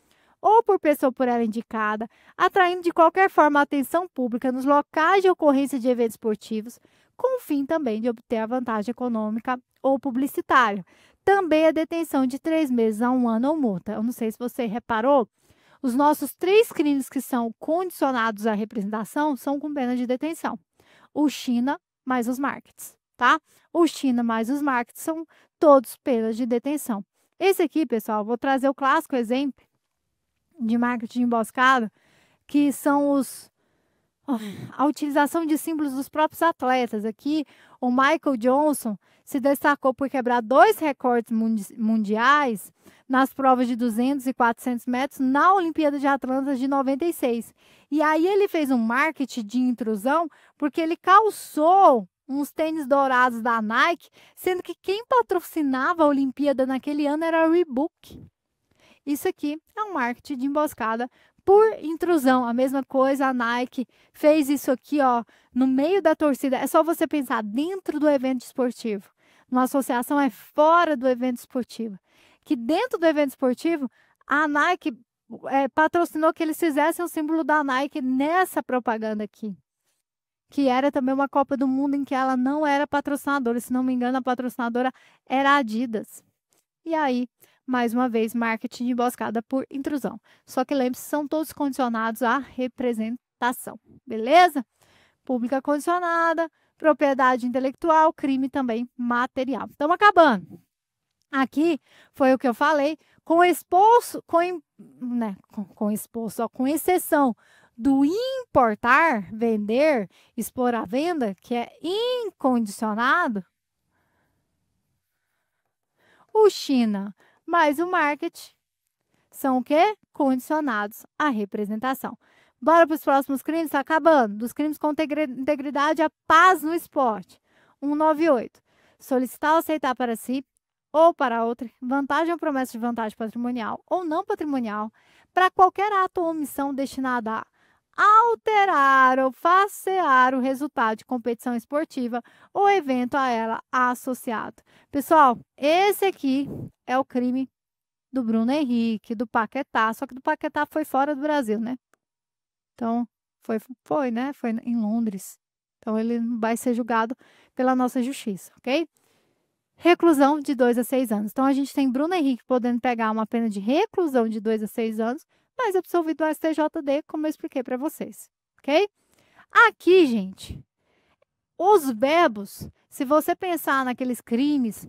ou por pessoa por ela indicada, atraindo de qualquer forma a atenção pública nos locais de ocorrência de eventos esportivos, com o fim também de obter a vantagem econômica ou publicitária. Também a detenção de 3 meses a 1 ano ou multa. Eu não sei se você reparou, os nossos 3 crimes que são condicionados à representação são com pena de detenção. O China mais os markets. Tá? O China mais os markets são todos penas de detenção. Esse aqui, pessoal, vou trazer o clássico exemplo de marketing de emboscada, que são a utilização de símbolos dos próprios atletas. Aqui, o Michael Johnson se destacou por quebrar 2 recordes mundiais nas provas de 200 e 400 metros na Olimpíada de Atlanta de 96. E aí ele fez um marketing de intrusão porque ele calçou uns tênis dourados da Nike, sendo que quem patrocinava a Olimpíada naquele ano era a Reebok. Isso aqui é um marketing de emboscada por intrusão. A mesma coisa, a Nike fez isso aqui, ó, no meio da torcida. É só você pensar dentro do evento esportivo. Uma associação é fora do evento esportivo. Que dentro do evento esportivo, a Nike patrocinou que eles fizessem o símbolo da Nike nessa propaganda aqui. Que era também uma Copa do Mundo em que ela não era patrocinadora. Se não me engano, a patrocinadora era a Adidas. E aí, mais uma vez, marketing de emboscada por intrusão. Só que lembre-se, são todos condicionados à representação. Beleza? Pública condicionada, propriedade intelectual, crime também material. Estamos acabando. Aqui foi o que eu falei, com exceção do importar, vender, expor à venda, que é incondicionado, o China mais o marketing são o quê? Condicionados à representação. Bora para os próximos crimes, está acabando. Dos crimes contra integridade, a paz no esporte. 198. Solicitar ou aceitar para si ou para outra vantagem ou promessa de vantagem patrimonial ou não patrimonial para qualquer ato ou omissão destinada a alterar ou falsear o resultado de competição esportiva ou evento a ela associado. Pessoal, esse aqui é o crime do Bruno Henrique, do Paquetá, só que do Paquetá foi fora do Brasil, né? Então, foi, né? Foi em Londres. Então, ele vai ser julgado pela nossa justiça, ok? Reclusão de 2 a 6 anos. Então, a gente tem Bruno Henrique podendo pegar uma pena de reclusão de 2 a 6 anos, mas absolvido do STJD, como eu expliquei para vocês, ok? Aqui, gente, os verbos, se você pensar naqueles crimes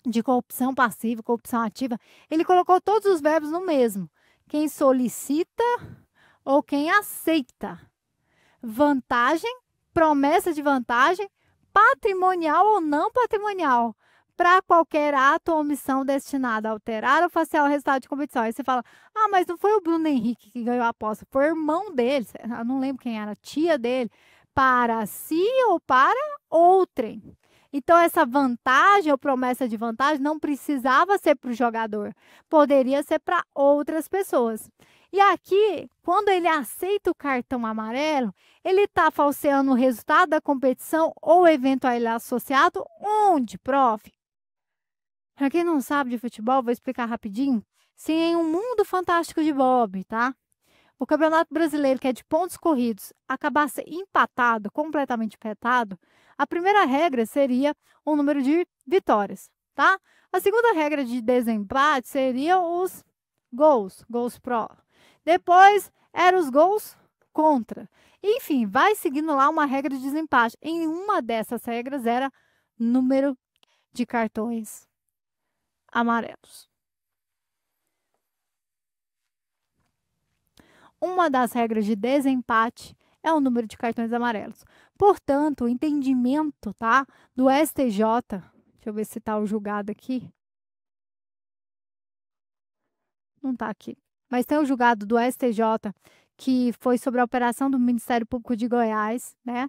de corrupção passiva, corrupção ativa, ele colocou todos os verbos no mesmo. Quem solicita ou quem aceita. Vantagem, promessa de vantagem, patrimonial ou não patrimonial, para qualquer ato ou omissão destinada a alterar ou falsear o resultado de competição. Aí você fala, ah, mas não foi o Bruno Henrique que ganhou a aposta, foi o irmão dele, eu não lembro quem era, a tia dele, para si ou para outrem. Então, essa vantagem ou promessa de vantagem não precisava ser para o jogador, poderia ser para outras pessoas. E aqui, quando ele aceita o cartão amarelo, ele está falseando o resultado da competição ou evento a ele associado, onde, prof? Para quem não sabe de futebol, vou explicar rapidinho. Se em um mundo fantástico de Bob, tá? O Campeonato Brasileiro, que é de pontos corridos, acabasse empatado, completamente empatado, a primeira regra seria o número de vitórias, tá? A segunda regra de desempate seria os gols pró. Depois, eram os gols contra. Enfim, vai seguindo lá uma regra de desempate. Em uma dessas regras era número de cartões amarelos. uma das regras de desempate é o número de cartões amarelos. Portanto, o entendimento, tá, do STJ, deixa eu ver se está o julgado aqui. Não está aqui. Mas tem o julgado do STJ, que foi sobre a operação do Ministério Público de Goiás, né?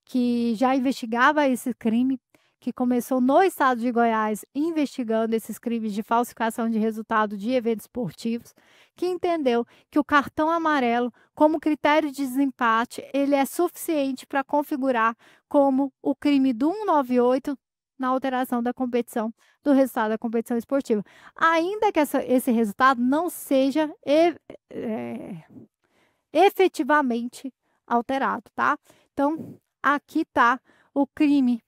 Que já investigava esse crime, que começou no estado de Goiás investigando esses crimes de falsificação de resultado de eventos esportivos, que entendeu que o cartão amarelo, como critério de desempate, ele é suficiente para configurar como o crime do 198 na alteração da competição, do resultado da competição esportiva. Ainda que esse resultado não seja efetivamente alterado, tá? Então, aqui está o crime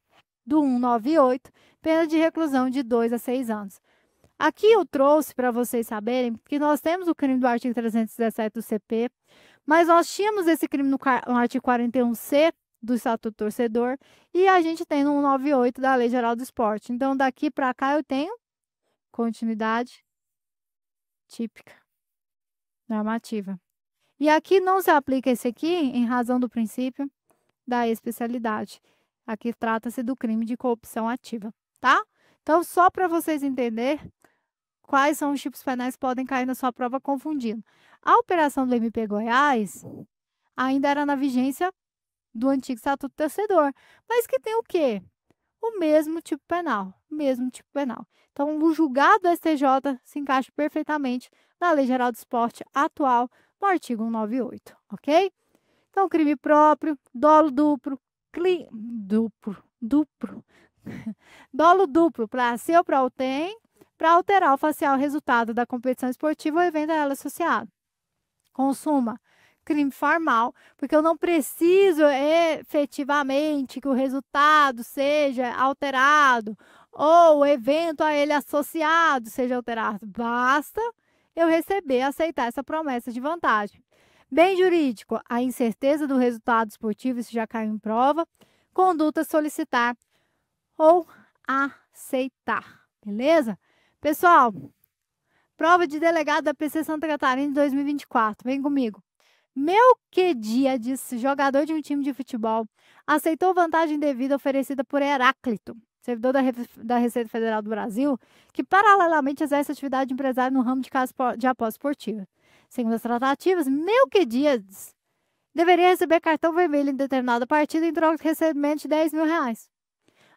do 198, pena de reclusão de 2 a 6 anos. Aqui eu trouxe para vocês saberem que nós temos o crime do artigo 317 do CP, mas nós tínhamos esse crime no artigo 41C do Estatuto do Torcedor e a gente tem no 198 da Lei Geral do Esporte. Então, daqui para cá eu tenho continuidade típica normativa. E aqui não se aplica esse aqui em razão do princípio da especialidade. Aqui trata-se do crime de corrupção ativa, tá? Então, só para vocês entenderem quais são os tipos penais que podem cair na sua prova confundindo. A operação do MP Goiás ainda era na vigência do antigo Estatuto do Torcedor, mas que tem o quê? O mesmo tipo penal, Então, o julgado do STJ se encaixa perfeitamente na Lei Geral do Esporte atual, no artigo 198, ok? Então, crime próprio, dolo duplo, dolo duplo para si ou para outrem, para alterar ou falsear o resultado da competição esportiva ou evento a ela associado. Consuma, crime formal, porque eu não preciso efetivamente que o resultado seja alterado ou o evento a ele associado seja alterado. Basta eu receber, aceitar essa promessa de vantagem. Bem jurídico, a incerteza do resultado esportivo, isso já caiu em prova. Conduta, solicitar ou aceitar, beleza? Pessoal, prova de delegado da PC Santa Catarina de 2024, vem comigo. Melquiades, jogador de um time de futebol, aceitou vantagem devida oferecida por Heráclito, servidor da Receita Federal do Brasil, que paralelamente exerce atividade de empresário no ramo de aposta esportiva. Segundo as tratativas, Melquiades deveria receber cartão vermelho em determinada partida em troca de recebimento de R$ 10.000.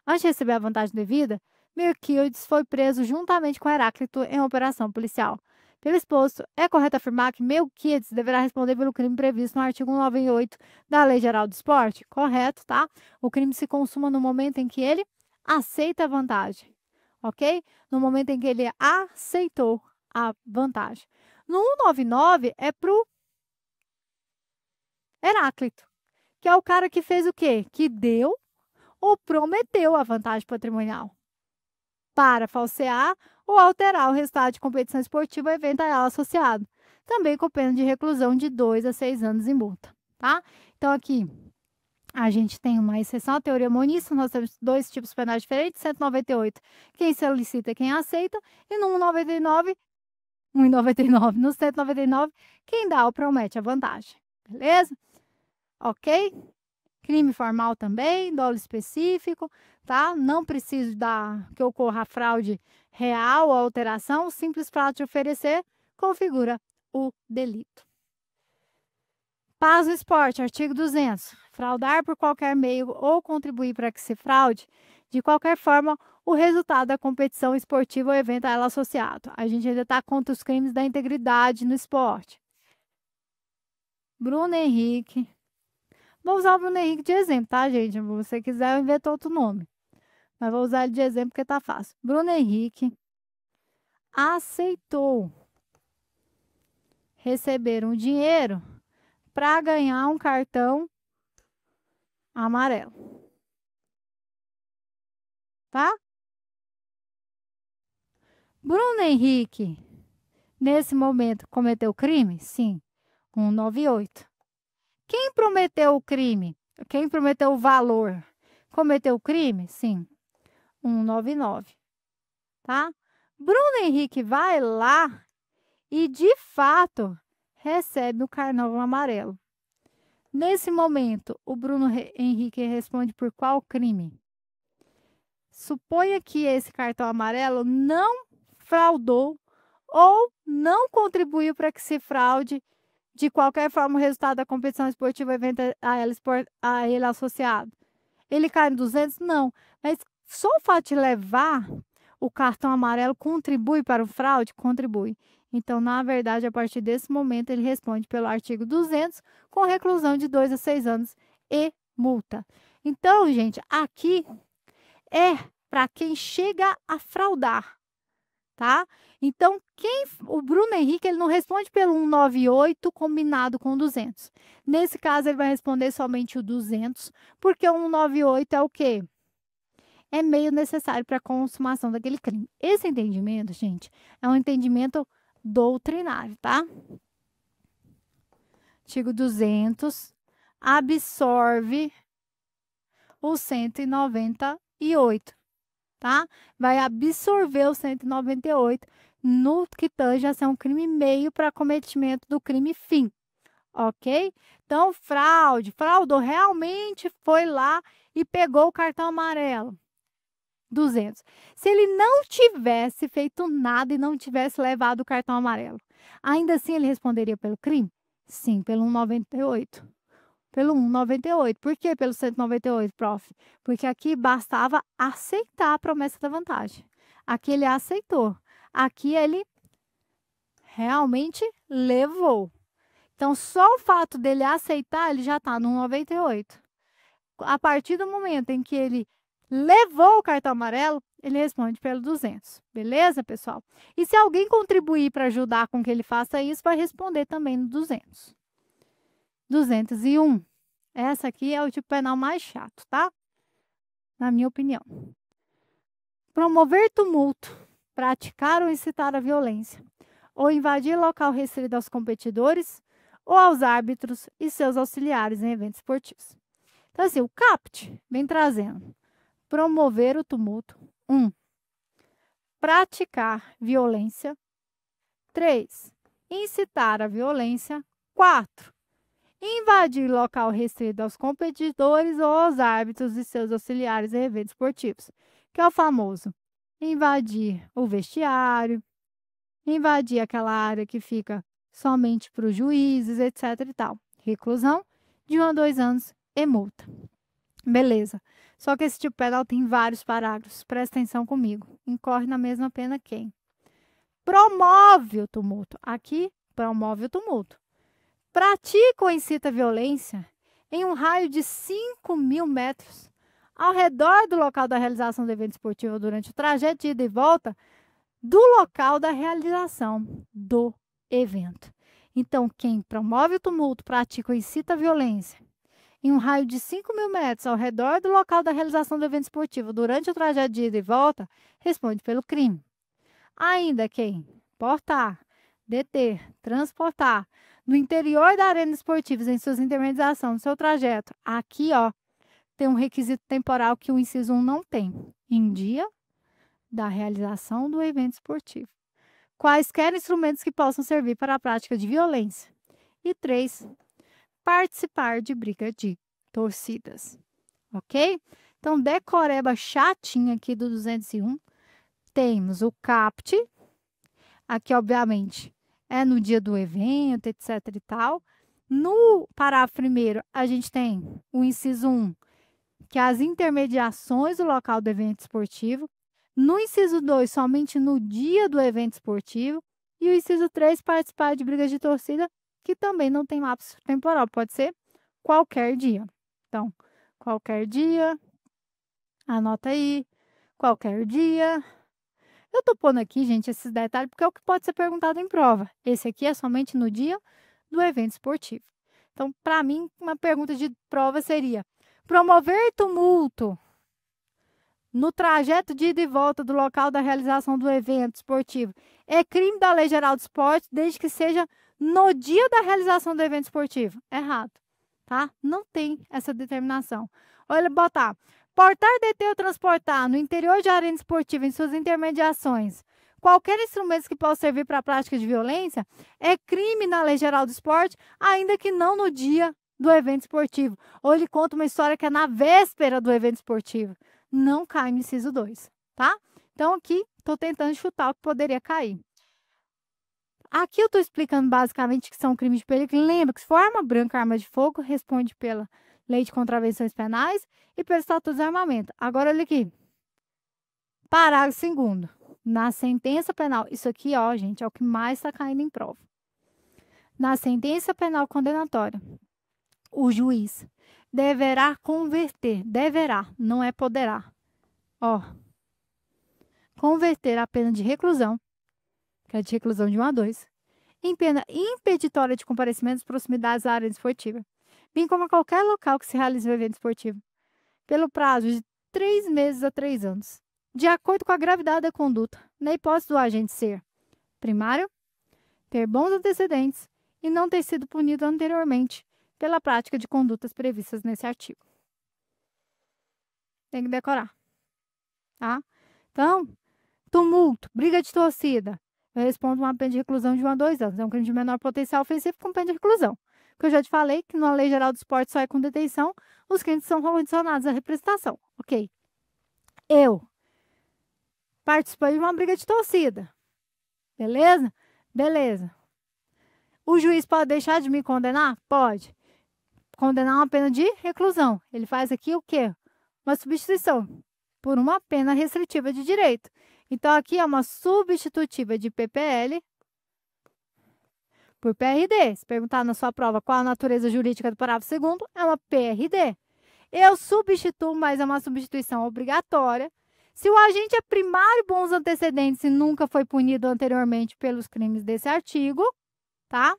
Antes de receber a vantagem devida, Melquiades foi preso juntamente com Heráclito em operação policial. Pelo exposto, é correto afirmar que Melquiades deverá responder pelo crime previsto no artigo 198 da Lei Geral do Esporte? Correto, tá? O crime se consuma no momento em que ele aceita a vantagem, ok? No momento em que ele aceitou a vantagem. No 199 é para o Heráclito, que é o cara que fez o quê? Que deu ou prometeu a vantagem patrimonial para falsear ou alterar o resultado de competição esportiva ou evento a ela associado, também com pena de reclusão de 2 a 6 anos e multa, tá? Então, aqui a gente tem uma exceção à teoria monista, nós temos dois tipos penais diferentes, 198, quem solicita e quem aceita, e no 199, no 199, quem dá ou promete a vantagem, beleza? Ok? Crime formal também, dolo específico, tá? Não preciso que ocorra fraude real ou alteração, o simples fato de oferecer configura o delito. Paz no esporte, artigo 200. Fraudar por qualquer meio ou contribuir para que se fraude, de qualquer forma, o resultado da competição esportiva ou evento a ela associado. A gente ainda está contra os crimes da integridade no esporte. Bruno Henrique. Vou usar o Bruno Henrique de exemplo, tá, gente? Se você quiser, eu invento outro nome. Mas vou usar ele de exemplo porque tá fácil. Bruno Henrique aceitou receber um dinheiro para ganhar um cartão amarelo. Tá? Bruno Henrique, nesse momento, cometeu crime? Sim. 198. Quem prometeu o crime? Quem prometeu o valor? Cometeu o crime? Sim. 199. Tá? Bruno Henrique vai lá e, de fato, recebe o cartão amarelo. Nesse momento, o Bruno Henrique responde por qual crime? Suponha que esse cartão amarelo não fraudou ou não contribuiu para que se fraude de qualquer forma o resultado da competição esportiva ou evento a ele associado. Ele cai no 200? Não. Mas só o fato de levar o cartão amarelo contribui para o fraude? Contribui. Então, na verdade, a partir desse momento, ele responde pelo artigo 200 com reclusão de 2 a 6 anos e multa. Então, gente, aqui é para quem chega a fraudar, tá? Então, o Bruno Henrique, ele não responde pelo 198 combinado com o 200. Nesse caso, ele vai responder somente o 200, porque o 198 é o quê? É meio necessário para a consumação daquele crime. Esse entendimento, gente, é um entendimento doutrinário, tá? Artigo 200 absorve o 198, tá? Vai absorver o 198 no que tange a ser um crime meio para cometimento do crime fim, ok? Então, fraudou, realmente foi lá e pegou o cartão amarelo. 200. Se ele não tivesse feito nada e não tivesse levado o cartão amarelo, ainda assim ele responderia pelo crime? Sim, pelo 198. Pelo 198. Por que pelo 198, prof? Porque aqui bastava aceitar a promessa da vantagem. Aqui ele aceitou. Aqui ele realmente levou. Então, só o fato dele aceitar, ele já está no 198. A partir do momento em que ele levou o cartão amarelo, ele responde pelo 200. Beleza, pessoal? E se alguém contribuir para ajudar com que ele faça isso, vai responder também no 200. 201. Essa aqui é o tipo penal mais chato, tá? Na minha opinião. Promover tumulto, praticar ou incitar a violência, ou invadir local restrito aos competidores ou aos árbitros e seus auxiliares em eventos esportivos. Então, assim, o CAPT vem trazendo promover o tumulto. 1. Praticar violência. 3. Incitar a violência. 4. Invadir local restrito aos competidores ou aos árbitros e seus auxiliares em eventos esportivos, que é o famoso invadir o vestiário, invadir aquela área que fica somente para os juízes, etc. e tal. Reclusão de 1 a 2 anos e multa. Beleza. Só que esse tipo penal tem vários parágrafos. Presta atenção comigo. Incorre na mesma pena quem? Promove o tumulto. Aqui, promove o tumulto. Pratica ou incita violência em um raio de 5.000 metros ao redor do local da realização do evento esportivo durante o trajeto de ida e volta do local da realização do evento. Então, quem promove o tumulto, pratica ou incita a violência em um raio de 5.000 metros ao redor do local da realização do evento esportivo durante o trajeto de ida e volta, responde pelo crime. Ainda quem portar, deter, transportar no interior da arena esportiva, em suas intermediações, no seu trajeto, aqui, ó, tem um requisito temporal que o inciso 1 não tem. Em dia da realização do evento esportivo. Quaisquer instrumentos que possam servir para a prática de violência. E 3, participar de briga de torcidas. Ok? Então, decoreba chatinha aqui do 201. Temos o CAPT. Aqui, obviamente, é no dia do evento, etc e tal. No parágrafo primeiro, a gente tem o inciso 1, que é as intermediações do local do evento esportivo. No inciso 2, somente no dia do evento esportivo. E o inciso 3, participar de brigas de torcida, que também não tem lapso temporal, pode ser qualquer dia. Então, qualquer dia, anota aí, qualquer dia. Eu tô pondo aqui, gente, esses detalhes, porque é o que pode ser perguntado em prova. Esse aqui é somente no dia do evento esportivo. Então, para mim, uma pergunta de prova seria: promover tumulto no trajeto de ida e volta do local da realização do evento esportivo é crime da Lei Geral do Esporte, desde que seja no dia da realização do evento esportivo? Errado, tá? Não tem essa determinação. Olha, botar: portar, deter ou transportar no interior de arena esportiva em suas intermediações qualquer instrumento que possa servir para a prática de violência é crime na Lei Geral do Esporte, ainda que não no dia do evento esportivo. Ou ele conta uma história que é na véspera do evento esportivo. Não cai no inciso 2, tá? Então, aqui, estou tentando chutar o que poderia cair. Aqui eu estou explicando basicamente que são crimes de perigo. Lembra que se for arma branca, arma de fogo, responde pela Lei de Contravenções Penais e pelo Estatuto de Armamento. Agora, olha aqui. Parágrafo 2º. Na sentença penal, isso aqui, ó, gente, é o que mais está caindo em prova. Na sentença penal condenatória, o juiz deverá converter, deverá, não é poderá, ó, converter a pena de reclusão, que é de reclusão de 1 a 2, em pena impeditória de comparecimento às proximidades da área esportiva, bem como a qualquer local que se realize o evento esportivo, pelo prazo de 3 meses a 3 anos, de acordo com a gravidade da conduta, na hipótese do agente ser primário, ter bons antecedentes e não ter sido punido anteriormente pela prática de condutas previstas nesse artigo. Tem que decorar, tá? Então, tumulto, briga de torcida, eu respondo uma pena de reclusão de 1 a 2 anos. É um crime de menor potencial ofensivo com pena de reclusão. Porque eu já te falei que na Lei Geral do Esporte só é com detenção os crimes são condicionados à representação. Ok. Eu participei de uma briga de torcida. Beleza? Beleza. O juiz pode deixar de me condenar? Pode. Condenar uma pena de reclusão. Ele faz aqui o quê? Uma substituição por uma pena restritiva de direito. Então, aqui é uma substitutiva de PPL por PRD. Se perguntar na sua prova qual a natureza jurídica do parágrafo 2º, é uma PRD. Eu substituo, mas é uma substituição obrigatória. Se o agente é primário, bons antecedentes e nunca foi punido anteriormente pelos crimes desse artigo, tá?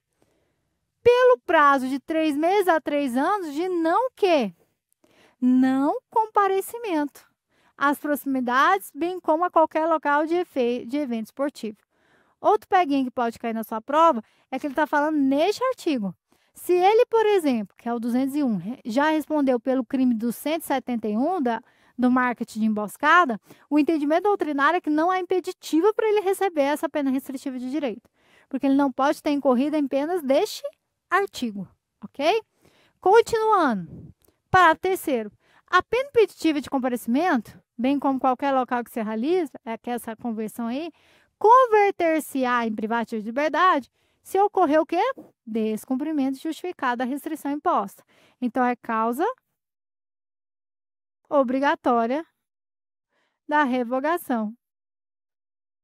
Pelo prazo de 3 meses a 3 anos de não quê? Não comparecimento às proximidades, bem como a qualquer local de evento esportivo. Outro peguinho que pode cair na sua prova é que ele está falando neste artigo. Se ele, por exemplo, que é o 201, já respondeu pelo crime do 171 do marketing de emboscada, o entendimento doutrinário é que não há impeditivo para ele receber essa pena restritiva de direito, porque ele não pode ter incorrido em penas deste artigo, ok? Continuando. Parágrafo 3º. A pena impeditiva de comparecimento, bem como qualquer local que se realize, que é essa conversão aí, converter-se-á em privativo de liberdade se ocorrer o quê? Descumprimento justificado da restrição imposta. Então, é causa obrigatória da revogação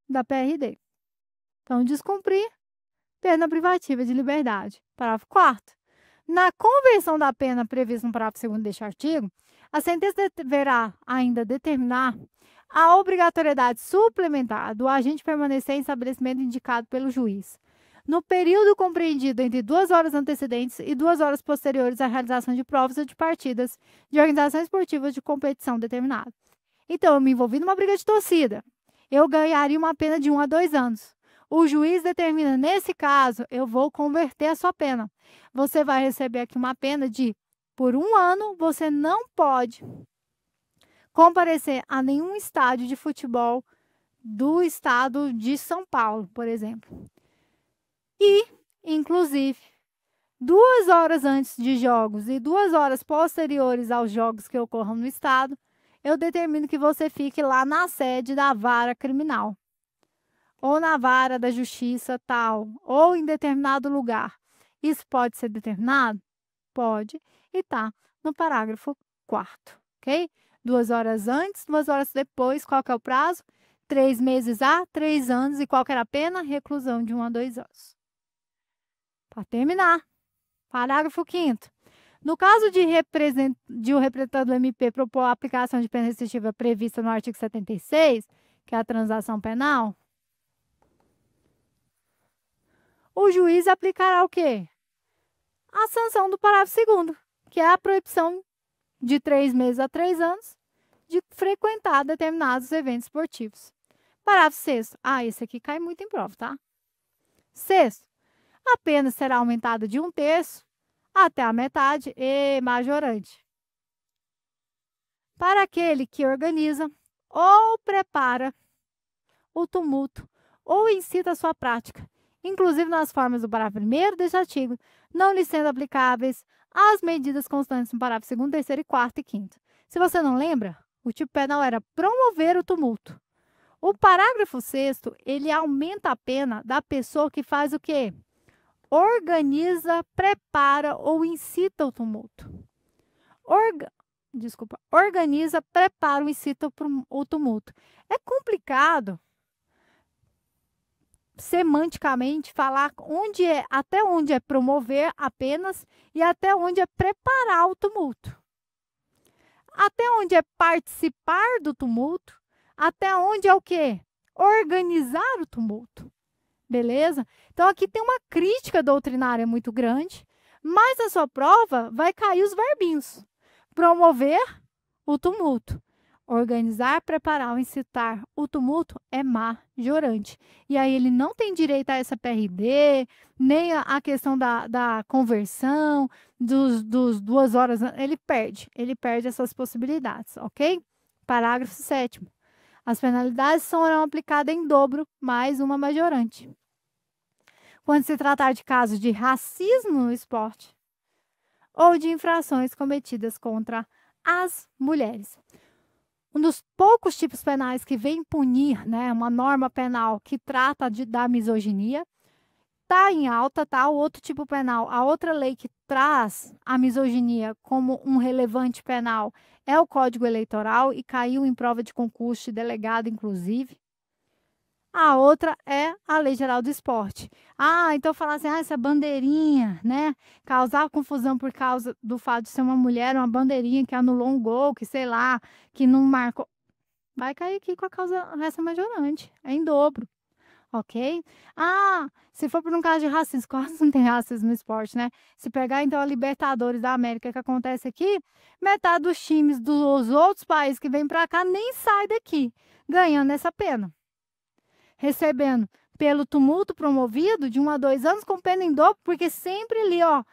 da PRD. Então, descumprir, pena privativa de liberdade. Parágrafo 4º. Na conversão da pena prevista no parágrafo 2º deste artigo, a sentença deverá ainda determinar a obrigatoriedade suplementar do agente permanecer em estabelecimento indicado pelo juiz, no período compreendido entre 2 horas antecedentes e 2 horas posteriores à realização de provas ou de partidas de organizações esportivas de competição determinada. Então, eu me envolvi numa briga de torcida. Eu ganharia uma pena de 1 a 2 anos. O juiz determina, nesse caso, eu vou converter a sua pena. Você vai receber aqui uma pena de, por 1 ano, você não pode comparecer a nenhum estádio de futebol do estado de São Paulo, por exemplo. E, inclusive, 2 horas antes de jogos e 2 horas posteriores aos jogos que ocorram no estado, eu determino que você fique lá na sede da vara criminal, ou na vara da justiça tal, ou em determinado lugar. Isso pode ser determinado? Pode, e está no parágrafo 4º, ok? 2 horas antes, 2 horas depois, qual que é o prazo? 3 meses a 3 anos, e qual que era a pena? Reclusão de 1 a 2 anos. Para terminar, parágrafo 5º. No caso de o representante do MP propor a aplicação de pena restritiva prevista no artigo 76, que é a transação penal, o juiz aplicará o quê? A sanção do parágrafo 2º, que é a proibição de 3 meses a 3 anos de frequentar determinados eventos esportivos. Parágrafo 6º. Esse aqui cai muito em prova, tá? 6º. A pena será aumentada de 1/3 até a metade e majorante para aquele que organiza ou prepara o tumulto ou incita a sua prática, inclusive nas formas do parágrafo 1º deste artigo, não lhe sendo aplicáveis as medidas constantes no parágrafo 2º, 3º, 4º e 5º. Se você não lembra, o tipo penal era promover o tumulto. O parágrafo 6º, ele aumenta a pena da pessoa que faz o quê? Organiza, prepara ou incita o tumulto. Organiza, prepara ou incita o tumulto. É complicado semanticamente falar até onde é promover apenas e até onde é preparar o tumulto. Até onde é participar do tumulto, até onde é o quê? Organizar o tumulto. Beleza? Então, aqui tem uma crítica doutrinária muito grande, mas na sua prova vai cair os verbinhos. Promover o tumulto. Organizar, preparar ou incitar o tumulto é majorante. E aí ele não tem direito a essa PRD, nem a questão da conversão, dos 2 horas, ele perde essas possibilidades, ok? Parágrafo 7º. As penalidades serão aplicadas em dobro, mais uma majorante. Quando se tratar de casos de racismo no esporte ou de infrações cometidas contra as mulheres. Um dos poucos tipos penais que vem punir, né, uma norma penal que trata da misoginia, está em alta, tá? O outro tipo penal, a outra lei que traz a misoginia como um relevante penal é o Código Eleitoral e caiu em prova de concurso de delegado, inclusive. A outra é a Lei Geral do Esporte. Então falar assim, essa bandeirinha, né? Causar confusão por causa do fato de ser uma mulher, uma bandeirinha que anulou um gol, que sei lá, que não marcou. Vai cair aqui com a causa essa majorante, é em dobro, ok? Se for por um caso de racismo, quase não tem racismo no esporte, né? Se pegar então a Libertadores da América que acontece aqui, metade dos times dos outros países que vêm para cá nem sai daqui, ganhando essa pena. Recebendo pelo tumulto promovido de 1 a 2 anos com pena em dobro, porque sempre ali, a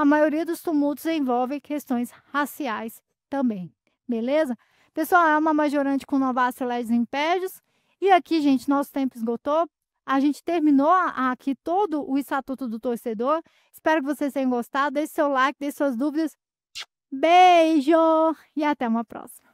maioria dos tumultos envolve questões raciais também, beleza? Pessoal, é uma majorante com novato legis impédios. E aqui, gente, nosso tempo esgotou. A gente terminou aqui todo o Estatuto do Torcedor. Espero que vocês tenham gostado. Deixe seu like, deixe suas dúvidas. Beijo e até uma próxima.